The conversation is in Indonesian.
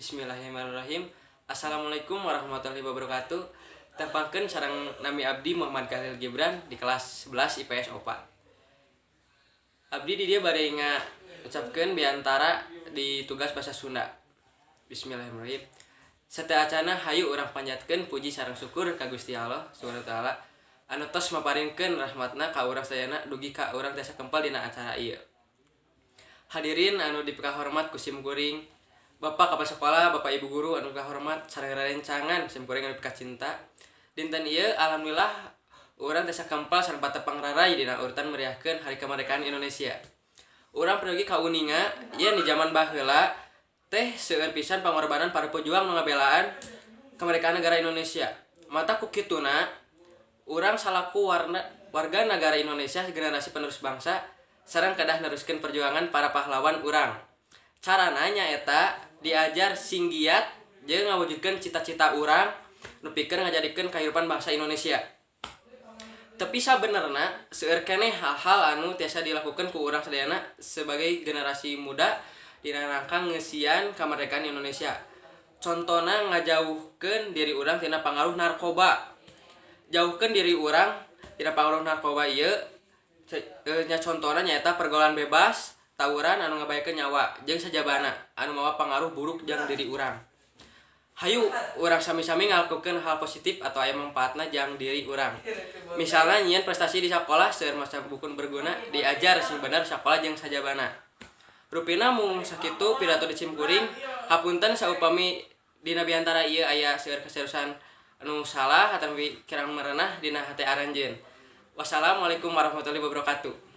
Bismillahirrahmanirrahim. Assalamualaikum warahmatullahi wabarakatuh. Tepangkeun sareng nami abdi Muhammad Khalil Gibran di kelas 11 IPS OPA. Abdi di dia bari ngucapkeun biantara di tugas bahasa Sunda. Bismillahirrahmanirrahim. Sateacana hayu urang panjatkeun puji sareng syukur ka Gusti Allah Subhanahu wa taala anu tos maparinkeun rahmatna ka urang sadayana dugi ka urang tiasa kempal dina acara ieu. Hadirin anu dipikahormat ku simkuring Bapak Kepala Sekolah, Bapak Ibu Guru anu kahormat sareng rerencangan simkuring anu pikacinta. Dinten ieu alhamdulillah urang tiasa kempal sareng patepang rarai dina urutan meriahkeun Hari Kemerdekaan Indonesia. Urang pergi ka uninga yen di zaman baheula teh seueur pisan pangorbanan para pejuang nu ngabelaan kemerdekaan negara Indonesia. Mata ku kituna urang salaku warga negara Indonesia generasi penerus bangsa sareng kedah neruskeun perjuangan para pahlawan urang. Carana nyaeta diajar singgiat jeung ngawujudkeun cita-cita urang nu pikeun ngajadikeun kahirupan bangsa Indonesia. Tapi sabenerna seueur keneh hal-hal anu tiasa dilakukeun ku urang sadayana sebagai generasi muda dina rangka ngeusian kamardikaan Indonesia. Contona ngajauhkeun diri urang tina pangaruh narkoba. Jauhkeun diri urang tina pangaruh narkoba ieu nya contona nyaeta pergaulan bebas, tawuran anu ngabayakeun nyawa jeung sajabana anu mawa pangaruh buruk jang diri urang. Hayu urang sami-sami ngalakukeun hal positif atau aya manfaatna jang diri urang. Misalna nyieun prestasi di sakolah seueur masa bukun berguna diajar sing bener sakolah jeung sajabana. Rupina mung sakitu pidato di cimkuring, hapunten saupami dina biantara ieu aya seueur kaseriusan anu salah atawi kirang merenah dina hate aranjeun. Wassalamualaikum warahmatullahi wabarakatuh.